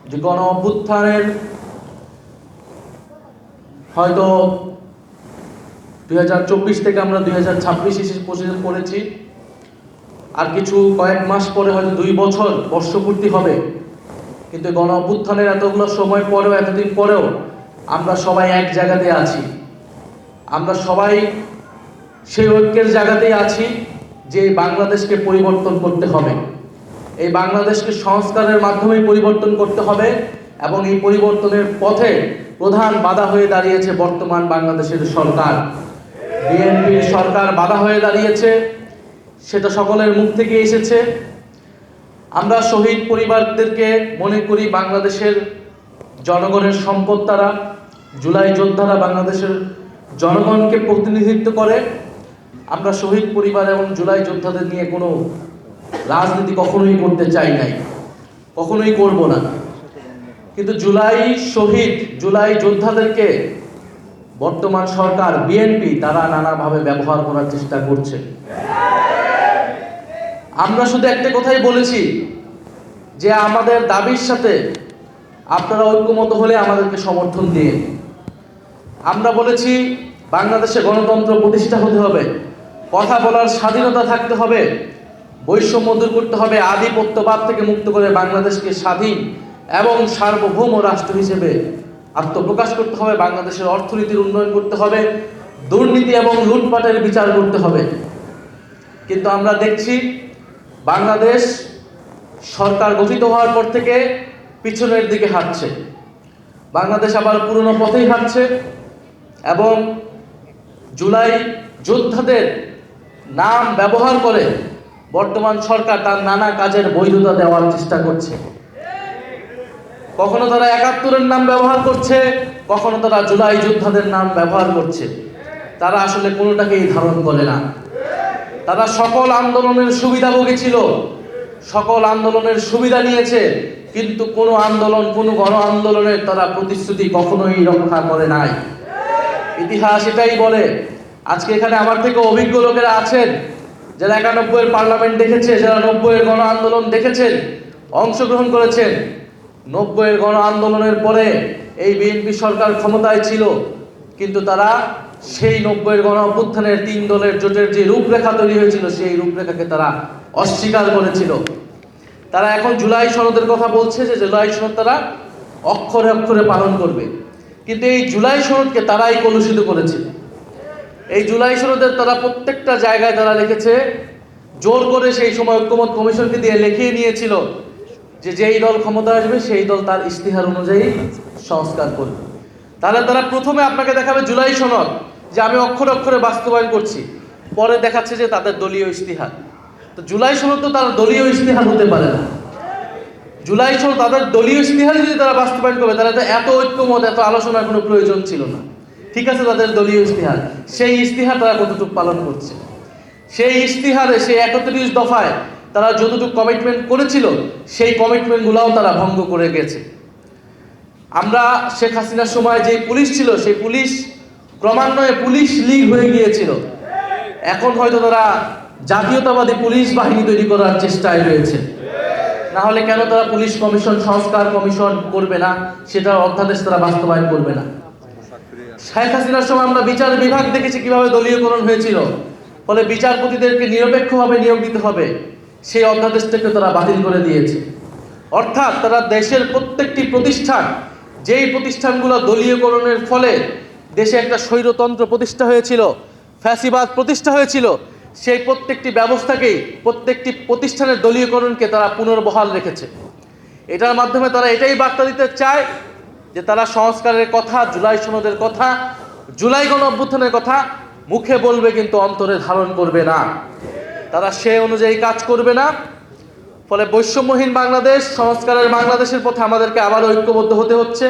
যে গণ অভ্যুত্থানের হয়তো 2024 থেকে আমরা 2026 এসে পড়েছি। আর কয়েক মাস পরে হয়তো 2 বছর বর্ষপূর্তি হবে। কিন্তু গণ অভ্যুত্থানের এতগুলো সময় পরেও, এতদিন পরেও আমরা সবাই এক জায়গাতে আছি। আমরা সবাই সেই ঐক্যের জায়গাতেই আছি যে বাংলাদেশকে পরিবর্তন করতে হবে। এই বাংলাদেশকে সংস্কারের মাধ্যমে পরিবর্তন করতে হবে এবং এই পরিবর্তনের পথে প্রধান বাধা হয়ে দাঁড়িয়েছে বর্তমান বাংলাদেশের সরকার। বিএনপির সরকার বাধা হয়ে দাঁড়িয়েছে, সেটা সকলের মুখ থেকে এসেছে। আমরা শহীদ পরিবারদেরকে মনে করি বাংলাদেশের জনগণের সম্পদ। তারা জুলাই যোদ্ধারা বাংলাদেশের জনগণকে প্রতিনিধিত্ব করে। আমরা শহীদ পরিবার এবং জুলাই যোদ্ধাদের নিয়ে কোনো রাজনীতি কখনোই করতে চাই নাই, কখনোই করব না। কিন্তু জুলাই যোদ্ধাদেরকে বর্তমান সরকার বিএনপি তারা নানাভাবে ব্যবহার করার চেষ্টা করছে। আমরা শুধু একটা কথাই বলেছি যে আমাদের দাবির সাথে আপনারা ঐক্যমত হলে আমাদেরকে সমর্থন দিয়ে। আমরা বলেছি বাংলাদেশে গণতন্ত্র প্রতিষ্ঠা হতে হবে, কথা বলার স্বাধীনতা থাকতে হবে, বৈষম্য দূর করতে হবে, আধিপত্যবাদ থেকে মুক্ত করে বাংলাদেশকে স্বাধীন এবং সার্বভৌম রাষ্ট্র হিসেবে আত্মপ্রকাশ করতে হবে, বাংলাদেশের অর্থনীতির উন্নয়ন করতে হবে, দুর্নীতি এবং লুটপাটের বিচার করতে হবে। কিন্তু আমরা দেখছি বাংলাদেশ সরকার গঠিত হওয়ার পর থেকে পিছনের দিকে হাঁটছে। বাংলাদেশ আবার পুরনো পথেই হাঁটছে এবং জুলাই যোদ্ধাদের নাম ব্যবহার করে বর্তমান সরকার তার নানা কাজের বৈধতা দেওয়ার চেষ্টা করছে। কখনো তারা ৭১-এর নাম ব্যবহার করছে, কখনো তারা জুলাই যোদ্ধাদের নাম ব্যবহার করছে। তারা আসলে কোনোটাকেই ধারণ করে না। তারা সকল আন্দোলনের সুবিধাভোগী ছিল, সকল আন্দোলনের সুবিধা নিয়েছে, কিন্তু কোনো আন্দোলন, কোনো গণ আন্দোলনের তারা প্রতিশ্রুতি কখনোই রক্ষা করে নাই। ইতিহাস এটাই বলে। আজকে এখানে আমার থেকে অভিজ্ঞ লোকেরা আছেন যারা ৯১-এর পার্লামেন্ট দেখেছে, যারা ৯০-এর গণ আন্দোলন দেখেছেন, অংশগ্রহণ করেছেন। ৯০-এর গণ আন্দোলনের পরে এই বিএনপি সরকার ক্ষমতায় ছিল, কিন্তু তারা সেই ৯০-এর গণ অভ্যুত্থানের ৩ দলের জোটের যে রূপরেখা তৈরি হয়েছিল সেই রূপরেখাকে তারা অস্বীকার করেছিল। তারা এখন জুলাই সনদের কথা বলছে যে জুলাই সনদ তারা অক্ষরে অক্ষরে পালন করবে, কিন্তু এই জুলাই সনদকে তারাই কলুষিত করেছে। এই জুলাই সনদের তারা প্রত্যেকটা জায়গায় তারা লিখেছে, জোর করে সেই সময় ঐক্যমত কমিশনকে দিয়ে লিখিয়ে নিয়েছিল যে যেই দল ক্ষমতা আসবে সেই দল তার ইশতেহার অনুযায়ী সংস্কার করবে। তাহলে তারা প্রথমে আপনাকে দেখাবে জুলাই সনদ যে আমি অক্ষরে অক্ষরে বাস্তবায়ন করছি, পরে দেখাচ্ছে যে তাদের দলীয় ইশতেহার। তো জুলাই সনদ তো তার দলীয় ইশতেহার হতে পারে না। জুলাই সনদ তাদের দলীয় ইশতেহার যদি তারা বাস্তবায়ন করবে তাহলে তো এত ঐক্যমত, এত আলোচনার কোনো প্রয়োজন ছিল না। ঠিক আছে, তাদের দলীয় ইশতেহার, সেই ইশতেহার তারা কতটুকু পালন করছে? সেই ইশতেহারে, সেই ৩১ দফায় তারা যতটুকু কমিটমেন্ট করেছিল সেই কমিটমেন্টগুলোও তারা ভঙ্গ করে গেছে। আমরা শেখ হাসিনার সময় যে পুলিশ ছিল সেই পুলিশ ক্রমান্বয়ে পুলিশ লীগ হয়ে গিয়েছিল। এখন হয়তো তারা জাতীয়তাবাদী পুলিশ বাহিনী তৈরি করার চেষ্টায় রয়েছে। না হলে কেন তারা পুলিশ কমিশন, সংস্কার কমিশন করবে না? সেটা অধ্যাদেশ তারা বাস্তবায়ন করবে না। শেখ হাসিনার সময় আমরা বিচার বিভাগ দেখেছি কিভাবে দলীয়করণ হয়েছিল, ফলে বিচারপতিদেরকে নিরপেক্ষভাবে নিয়োগ দিতে হবে, সেই অধ্যাদেশটাকে তারা বাতিল করে দিয়েছে। অর্থাৎ তারা দেশের প্রত্যেকটি প্রতিষ্ঠান, যেই প্রতিষ্ঠানগুলো দলীয়করণের ফলে দেশে একটা স্বৈরতন্ত্র প্রতিষ্ঠা হয়েছিল, ফ্যাসিবাদ প্রতিষ্ঠা হয়েছিল, সেই প্রত্যেকটি ব্যবস্থাকেই, প্রত্যেকটি প্রতিষ্ঠানের দলীয়করণকে তারা পুনর্বহাল রেখেছে। এটার মাধ্যমে তারা এটাই বার্তা দিতে চায় যে তারা সংস্কারের কথা, জুলাই সনদের কথা, জুলাই গণ অভ্যুত্থানের কথা মুখে বলবে কিন্তু অন্তরে ধারণ করবে না। তারা সে অনুযায়ী কাজ করবে না। ফলে বৈষম্যহীন বাংলাদেশ, সংস্কারের বাংলাদেশের পথে আমাদেরকে আবার ঐক্যবদ্ধ হতে হচ্ছে।